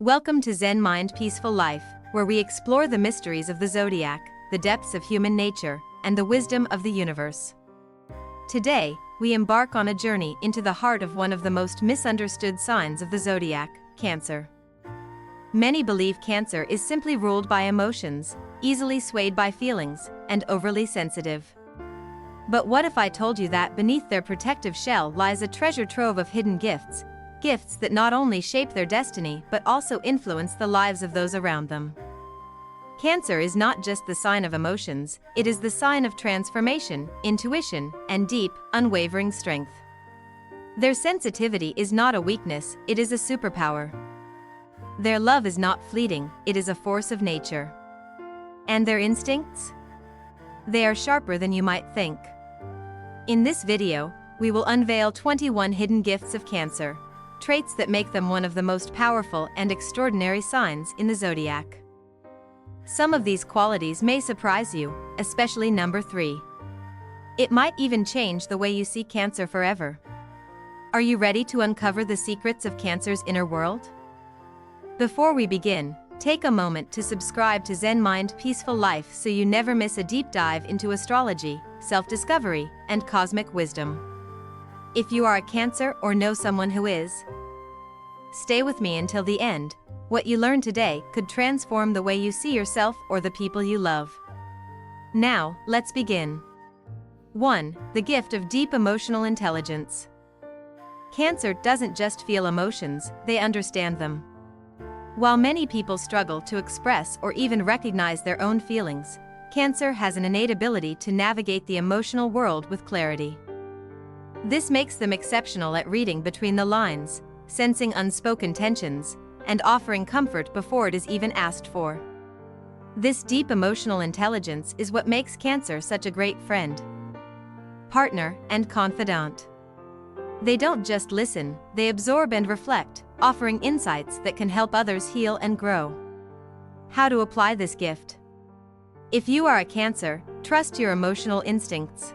Welcome to Zen Mind Peaceful Life, where we explore the mysteries of the zodiac, the depths of human nature, and the wisdom of the universe. Today, we embark on a journey into the heart of one of the most misunderstood signs of the zodiac, Cancer. Many believe Cancer is simply ruled by emotions, easily swayed by feelings, and overly sensitive. But what if I told you that beneath their protective shell lies a treasure trove of hidden gifts that not only shape their destiny but also influence the lives of those around them? Cancer is not just the sign of emotions, it is the sign of transformation, intuition, and deep, unwavering strength. Their sensitivity is not a weakness, it is a superpower. Their love is not fleeting, it is a force of nature. And their instincts? They are sharper than you might think. In this video, we will unveil 21 hidden gifts of Cancer, traits that make them one of the most powerful and extraordinary signs in the zodiac. Some of these qualities may surprise you, especially number 3. It might even change the way you see Cancer forever. Are you ready to uncover the secrets of Cancer's inner world? Before we begin, take a moment to subscribe to Zen Mind Peaceful Life so you never miss a deep dive into astrology, self-discovery, and cosmic wisdom. If you are a Cancer or know someone who is, stay with me until the end. What you learn today could transform the way you see yourself or the people you love. Now, let's begin. 1. The gift of deep emotional intelligence. Cancer doesn't just feel emotions, they understand them. While many people struggle to express or even recognize their own feelings, Cancer has an innate ability to navigate the emotional world with clarity. This makes them exceptional at reading between the lines, sensing unspoken tensions, and offering comfort before it is even asked for. This deep emotional intelligence is what makes Cancer such a great friend, partner, and confidant. They don't just listen, they absorb and reflect, offering insights that can help others heal and grow. How to apply this gift? If you are a Cancer, trust your emotional instincts.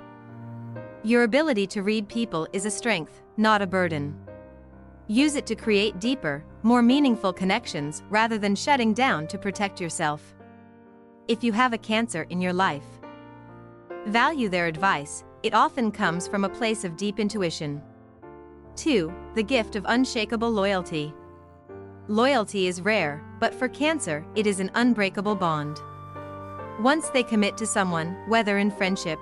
Your ability to read people is a strength, not a burden. Use it to create deeper, more meaningful connections rather than shutting down to protect yourself. If you have a Cancer in your life, value their advice, it often comes from a place of deep intuition. 2. The gift of unshakable loyalty. Loyalty is rare, but for Cancer, it is an unbreakable bond. Once they commit to someone, whether in friendship,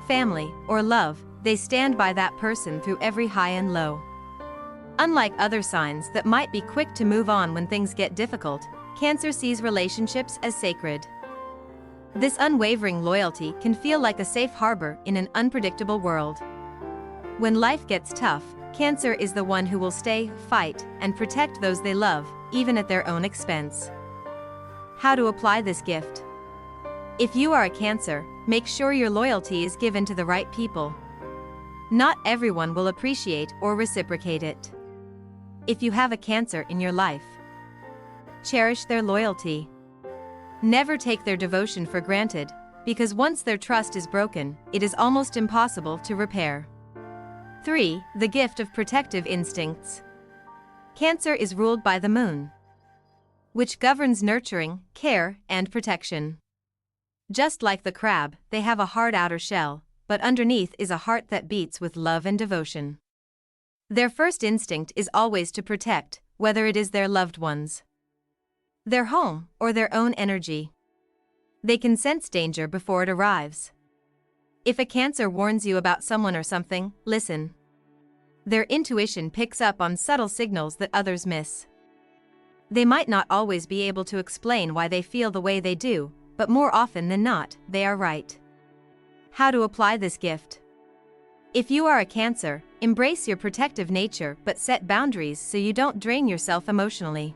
family, or love, they stand by that person through every high and low. Unlike other signs that might be quick to move on when things get difficult, Cancer sees relationships as sacred. This unwavering loyalty can feel like a safe harbor in an unpredictable world. When life gets tough, Cancer is the one who will stay, fight, and protect those they love, even at their own expense. How to apply this gift? If you are a Cancer, make sure your loyalty is given to the right people. Not everyone will appreciate or reciprocate it. If you have a Cancer in your life, cherish their loyalty. Never take their devotion for granted, because once their trust is broken, it is almost impossible to repair. 3. The gift of protective instincts. Cancer is ruled by the moon, which governs nurturing, care, and protection. Just like the crab, they have a hard outer shell, but underneath is a heart that beats with love and devotion. Their first instinct is always to protect, whether it is their loved ones, their home, or their own energy. They can sense danger before it arrives. If a Cancer warns you about someone or something, listen. Their intuition picks up on subtle signals that others miss. They might not always be able to explain why they feel the way they do, but more often than not, they are right. How to apply this gift? If you are a Cancer, embrace your protective nature but set boundaries so you don't drain yourself emotionally.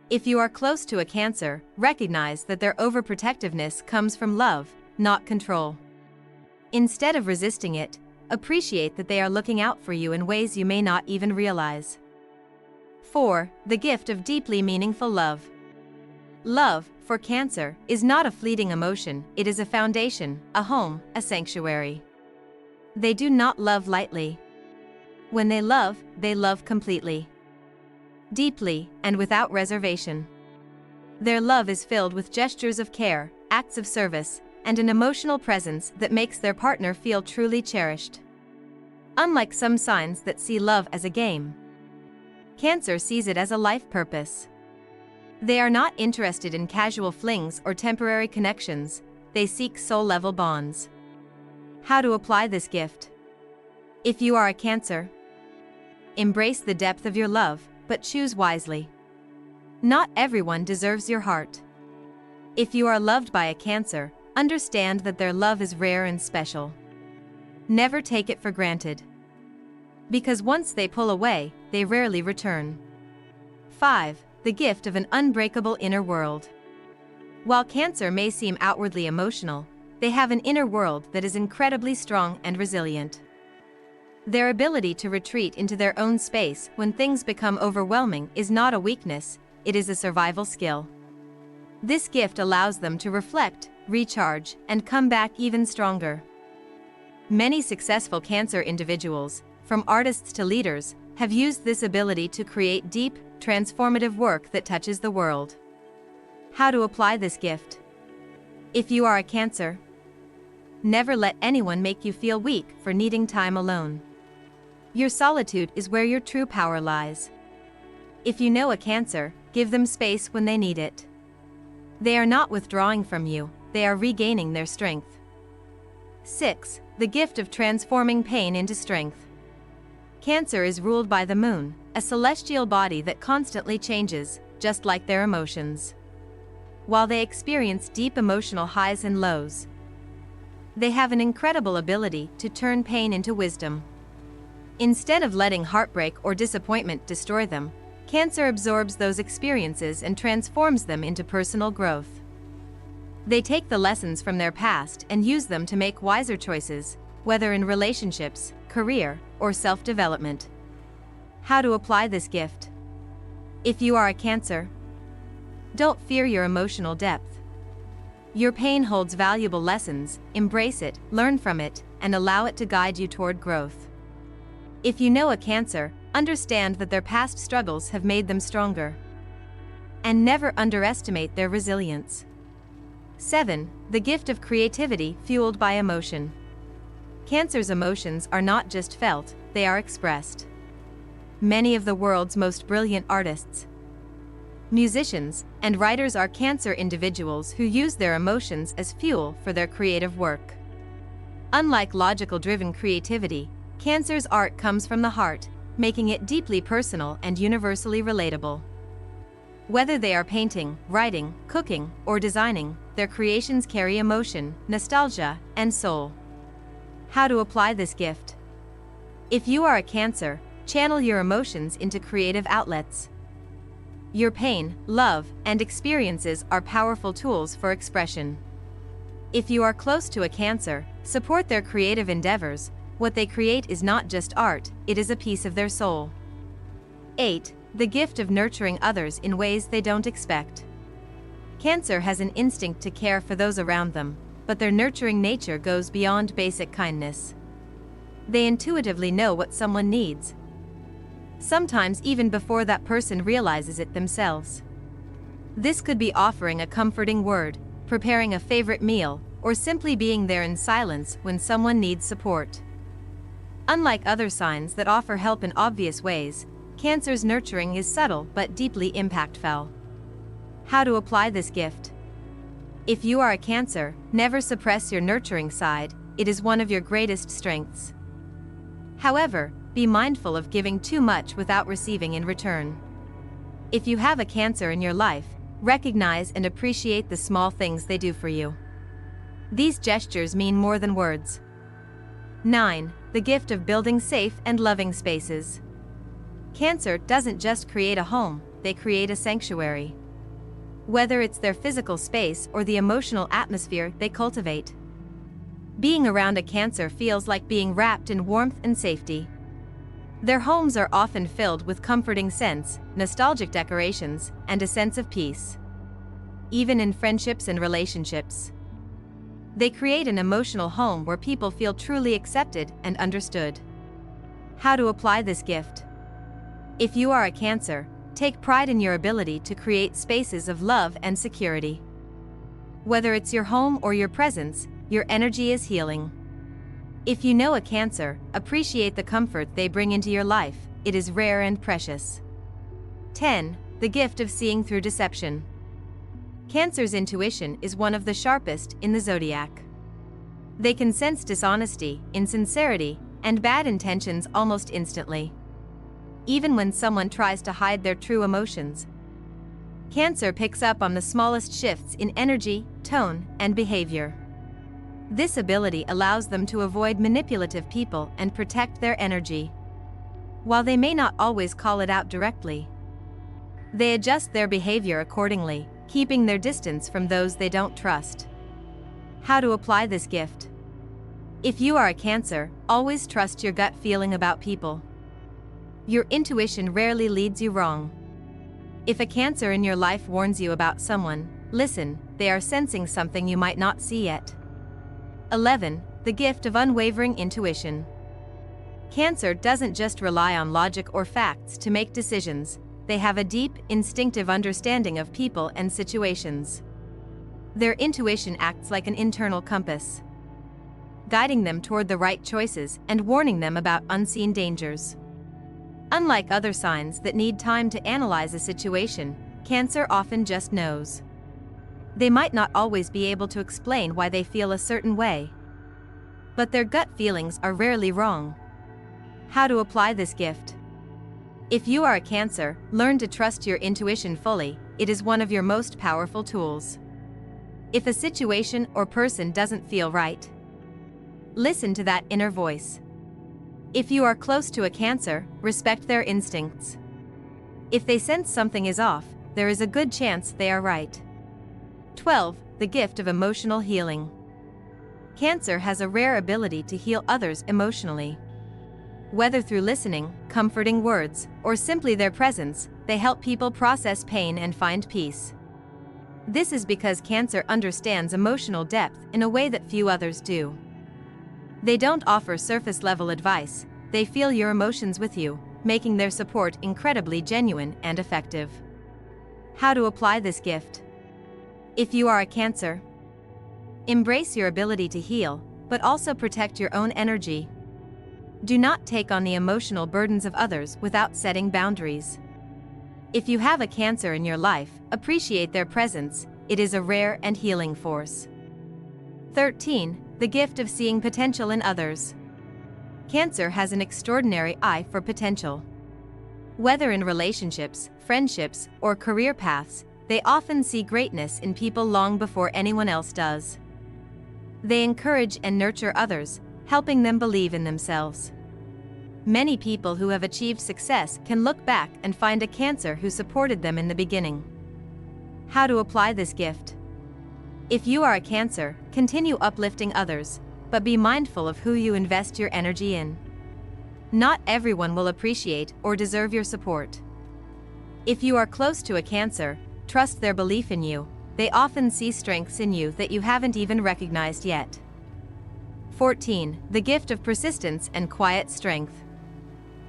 If you are close to a Cancer, recognize that their overprotectiveness comes from love, not control. Instead of resisting it, appreciate that they are looking out for you in ways you may not even realize. 4. The gift of deeply meaningful love. Love, for Cancer, is not a fleeting emotion, it is a foundation, a home, a sanctuary. They do not love lightly. When they love completely. deeply, and without reservation. Their love is filled with gestures of care, acts of service, and an emotional presence that makes their partner feel truly cherished. Unlike some signs that see love as a game, Cancer sees it as a life purpose. They are not interested in casual flings or temporary connections, they seek soul-level bonds. How to apply this gift? If you are a Cancer, embrace the depth of your love, but choose wisely. Not everyone deserves your heart. If you are loved by a Cancer, understand that their love is rare and special. Never take it for granted, because once they pull away, they rarely return. 5. The gift of an unbreakable inner world. While Cancer may seem outwardly emotional, they have an inner world that is incredibly strong and resilient. Their ability to retreat into their own space when things become overwhelming is not a weakness, it is a survival skill. This gift allows them to reflect, recharge, and come back even stronger. Many successful Cancer individuals, from artists to leaders, have used this ability to create deep, transformative work that touches the world. How to apply this gift? If you are a Cancer, never let anyone make you feel weak for needing time alone. Your solitude is where your true power lies. If you know a Cancer, give them space when they need it. They are not withdrawing from you, they are regaining their strength. 6. The gift of transforming pain into strength. Cancer is ruled by the moon, a celestial body that constantly changes, just like their emotions. While they experience deep emotional highs and lows, they have an incredible ability to turn pain into wisdom. Instead of letting heartbreak or disappointment destroy them, Cancer absorbs those experiences and transforms them into personal growth. They take the lessons from their past and use them to make wiser choices, whether in relationships, career, or self-development. How to apply this gift? If you are a Cancer, don't fear your emotional depth. Your pain holds valuable lessons, embrace it, learn from it, and allow it to guide you toward growth. If you know a Cancer, understand that their past struggles have made them stronger. And never underestimate their resilience. 7. The gift of creativity fueled by emotion. Cancer's emotions are not just felt, they are expressed. Many of the world's most brilliant artists, musicians, and writers are Cancer individuals who use their emotions as fuel for their creative work. Unlike logical-driven creativity, Cancer's art comes from the heart, making it deeply personal and universally relatable. Whether they are painting, writing, cooking, or designing, their creations carry emotion, nostalgia, and soul. How to apply this gift? If you are a Cancer, channel your emotions into creative outlets. Your pain, love, and experiences are powerful tools for expression. If you are close to a Cancer, support their creative endeavors. What they create is not just art, it is a piece of their soul. 8. The gift of nurturing others in ways they don't expect. Cancer has an instinct to care for those around them, but their nurturing nature goes beyond basic kindness. They intuitively know what someone needs, sometimes even before that person realizes it themselves. This could be offering a comforting word, preparing a favorite meal, or simply being there in silence when someone needs support. Unlike other signs that offer help in obvious ways, Cancer's nurturing is subtle but deeply impactful. How to apply this gift? If you are a Cancer, never suppress your nurturing side, it is one of your greatest strengths. However, be mindful of giving too much without receiving in return. If you have a Cancer in your life, recognize and appreciate the small things they do for you. These gestures mean more than words. 9. The gift of building safe and loving spaces. Cancer doesn't just create a home, they create a sanctuary. Whether it's their physical space or the emotional atmosphere they cultivate. Being around a Cancer feels like being wrapped in warmth and safety. Their homes are often filled with comforting scents, nostalgic decorations, and a sense of peace. Even in friendships and relationships, they create an emotional home where people feel truly accepted and understood. How to apply this gift? If you are a Cancer, take pride in your ability to create spaces of love and security. Whether it's your home or your presence, your energy is healing. If you know a Cancer, appreciate the comfort they bring into your life, it is rare and precious. 10. The gift of seeing through deception. Cancer's intuition is one of the sharpest in the zodiac. They can sense dishonesty, insincerity, and bad intentions almost instantly. Even when someone tries to hide their true emotions. Cancer picks up on the smallest shifts in energy, tone, and behavior. This ability allows them to avoid manipulative people and protect their energy. While they may not always call it out directly, they adjust their behavior accordingly, keeping their distance from those they don't trust. How to apply this gift? If you are a Cancer, always trust your gut feeling about people. Your intuition rarely leads you wrong. If a Cancer in your life warns you about someone, listen, they are sensing something you might not see yet. 11. The gift of unwavering intuition. Cancer doesn't just rely on logic or facts to make decisions, they have a deep, instinctive understanding of people and situations. Their intuition acts like an internal compass, guiding them toward the right choices and warning them about unseen dangers. Unlike other signs that need time to analyze a situation, Cancer often just knows. They might not always be able to explain why they feel a certain way, but their gut feelings are rarely wrong. How to apply this gift? If you are a Cancer, learn to trust your intuition fully, it is one of your most powerful tools. If a situation or person doesn't feel right, listen to that inner voice. If you are close to a Cancer, respect their instincts. If they sense something is off, there is a good chance they are right. 12. The gift of emotional healing. Cancer has a rare ability to heal others emotionally. Whether through listening, comforting words, or simply their presence, they help people process pain and find peace. This is because Cancer understands emotional depth in a way that few others do. They don't offer surface-level advice, they feel your emotions with you, making their support incredibly genuine and effective. How to apply this gift? If you are a Cancer, embrace your ability to heal, but also protect your own energy. Do not take on the emotional burdens of others without setting boundaries. If you have a Cancer in your life, appreciate their presence, it is a rare and healing force. 13. The gift of seeing potential in others. Cancer has an extraordinary eye for potential. Whether in relationships, friendships, or career paths, they often see greatness in people long before anyone else does. They encourage and nurture others, helping them believe in themselves. Many people who have achieved success can look back and find a Cancer who supported them in the beginning. How to apply this gift? If you are a Cancer, continue uplifting others, but be mindful of who you invest your energy in. Not everyone will appreciate or deserve your support. If you are close to a Cancer, trust their belief in you, they often see strengths in you that you haven't even recognized yet. 14. The gift of persistence and quiet strength.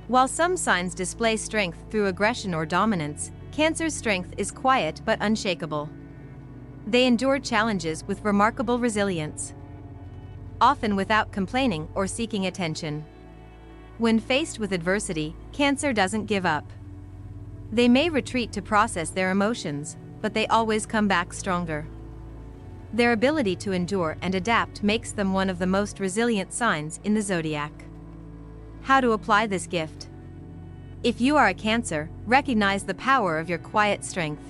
While some signs display strength through aggression or dominance, Cancer's strength is quiet but unshakable. They endure challenges with remarkable resilience, often without complaining or seeking attention. When faced with adversity, Cancer doesn't give up. They may retreat to process their emotions, but they always come back stronger. Their ability to endure and adapt makes them one of the most resilient signs in the zodiac. How to apply this gift? If you are a Cancer, recognize the power of your quiet strength.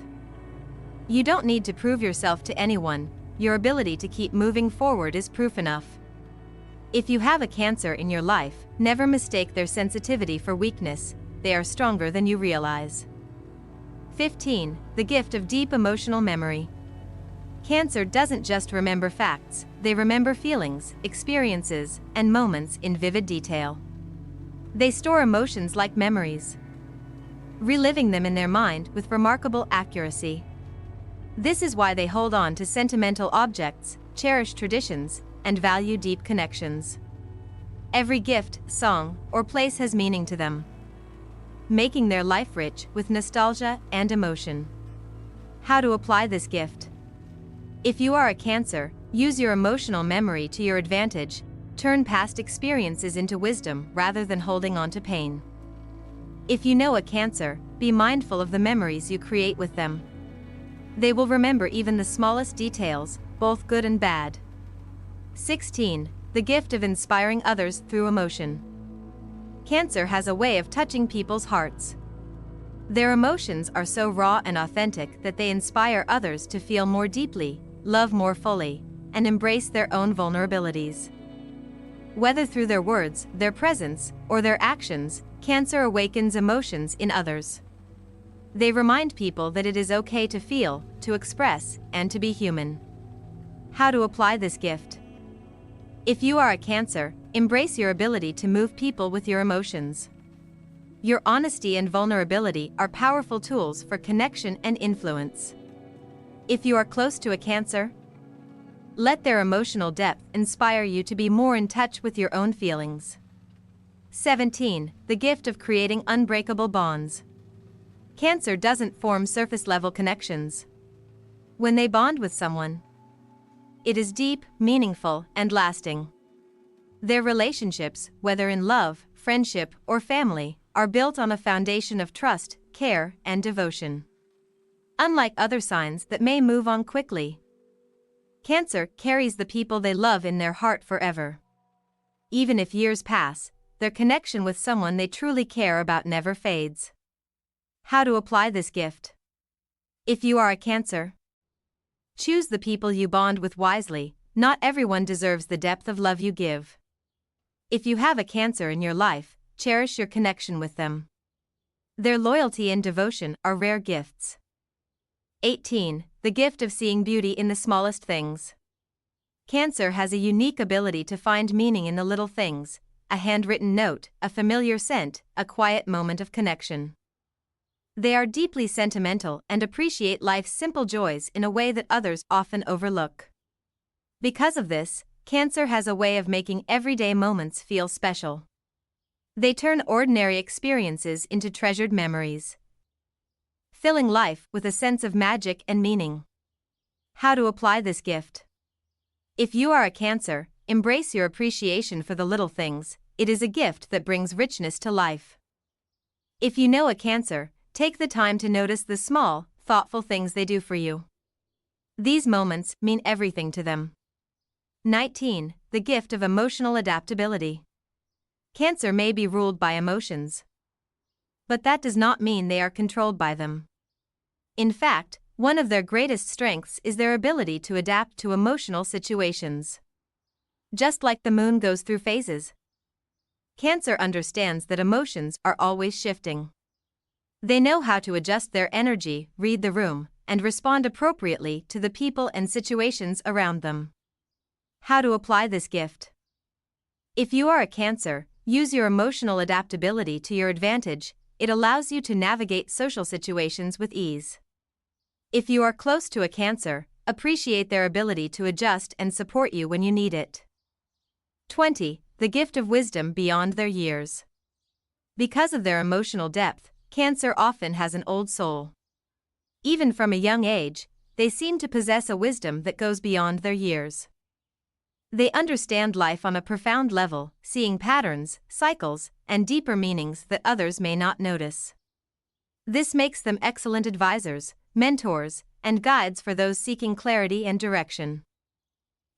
You don't need to prove yourself to anyone, your ability to keep moving forward is proof enough. If you have a Cancer in your life, never mistake their sensitivity for weakness, they are stronger than you realize. 15. The gift of deep emotional memory. Cancer doesn't just remember facts, they remember feelings, experiences, and moments in vivid detail. They store emotions like memories, reliving them in their mind with remarkable accuracy. This is why they hold on to sentimental objects, cherish traditions, and value deep connections. Every gift, song, or place has meaning to them. making their life rich with nostalgia and emotion. How to apply this gift? If you are a Cancer, use your emotional memory to your advantage. Turn past experiences into wisdom rather than holding on to pain. If you know a Cancer, be mindful of the memories you create with them. They will remember even the smallest details, both good and bad. 16. The gift of inspiring others through emotion. Cancer has a way of touching people's hearts. Their emotions are so raw and authentic that they inspire others to feel more deeply, love more fully, and embrace their own vulnerabilities. Whether through their words, their presence, or their actions, Cancer awakens emotions in others. They remind people that it is okay to feel, to express, and to be human. How to apply this gift? If you are a Cancer, embrace your ability to move people with your emotions. Your honesty and vulnerability are powerful tools for connection and influence. If you are close to a Cancer, let their emotional depth inspire you to be more in touch with your own feelings. 17. The gift of creating unbreakable bonds. Cancer doesn't form surface-level connections. When they bond with someone, it is deep, meaningful, and lasting. Their relationships, whether in love, friendship, or family, are built on a foundation of trust, care, and devotion. Unlike other signs that may move on quickly, Cancer carries the people they love in their heart forever. Even if years pass, their connection with someone they truly care about never fades. How to apply this gift? If you are a Cancer, choose the people you bond with wisely. Not everyone deserves the depth of love you give. If you have a Cancer in your life, cherish your connection with them. Their loyalty and devotion are rare gifts. 18. The gift of seeing beauty in the smallest things. Cancer has a unique ability to find meaning in the little things: a handwritten note, a familiar scent, a quiet moment of connection. They are deeply sentimental and appreciate life's simple joys in a way that others often overlook. Because of this, Cancer has a way of making everyday moments feel special. They turn ordinary experiences into treasured memories, filling life with a sense of magic and meaning. How to apply this gift? If you are a Cancer, embrace your appreciation for the little things. It is a gift that brings richness to life. If you know a Cancer, take the time to notice the small, thoughtful things they do for you. These moments mean everything to them. 19. The gift of emotional adaptability. Cancer may be ruled by emotions, but that does not mean they are controlled by them. In fact, one of their greatest strengths is their ability to adapt to emotional situations. Just like the moon goes through phases, Cancer understands that emotions are always shifting. They know how to adjust their energy, read the room, and respond appropriately to the people and situations around them. How to apply this gift? If you are a Cancer, use your emotional adaptability to your advantage. It allows you to navigate social situations with ease. If you are close to a Cancer, appreciate their ability to adjust and support you when you need it. 20. The gift of wisdom beyond their years. Because of their emotional depth, Cancer often has an old soul. Even from a young age, they seem to possess a wisdom that goes beyond their years. They understand life on a profound level, seeing patterns, cycles, and deeper meanings that others may not notice. This makes them excellent advisors, mentors, and guides for those seeking clarity and direction.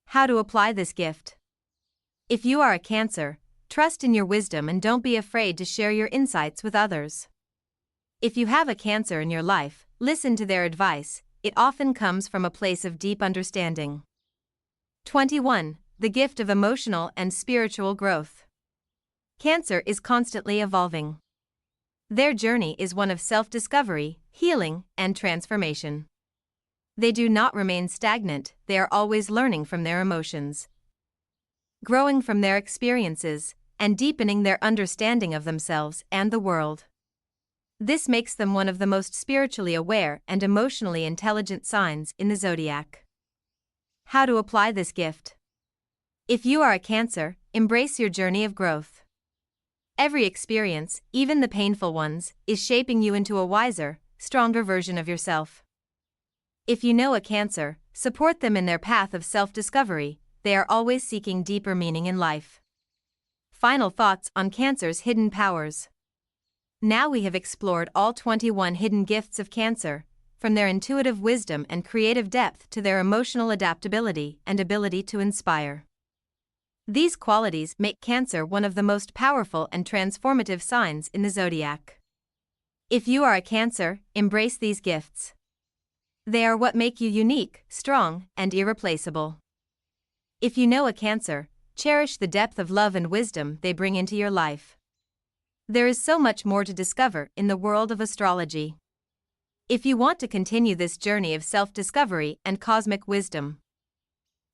How to apply this gift? If you are a Cancer, trust in your wisdom and don't be afraid to share your insights with others. If you have a Cancer in your life, listen to their advice. It often comes from a place of deep understanding. 21. The gift of emotional and spiritual growth. Cancer is constantly evolving. Their journey is one of self-discovery, healing, and transformation. They do not remain stagnant. They are always learning from their emotions, growing from their experiences, and deepening their understanding of themselves and the world. This makes them one of the most spiritually aware and emotionally intelligent signs in the zodiac. How to apply this gift? If you are a Cancer, embrace your journey of growth. Every experience, even the painful ones, is shaping you into a wiser, stronger version of yourself. If you know a Cancer, support them in their path of self-discovery. They are always seeking deeper meaning in life. Final thoughts on Cancer's hidden powers. Now we have explored all 21 hidden gifts of Cancer, from their intuitive wisdom and creative depth to their emotional adaptability and ability to inspire. These qualities make Cancer one of the most powerful and transformative signs in the zodiac. If you are a Cancer, embrace these gifts. They are what make you unique, strong, and irreplaceable. If you know a Cancer, cherish the depth of love and wisdom they bring into your life. There is so much more to discover in the world of astrology. If you want to continue this journey of self-discovery and cosmic wisdom,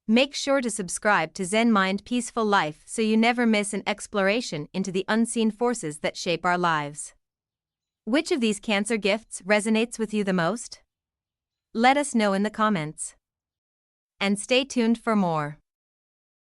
make sure to subscribe to Zen Mind Peaceful Life so you never miss an exploration into the unseen forces that shape our lives. Which of these Cancer gifts resonates with you the most? Let us know in the comments. And stay tuned for more.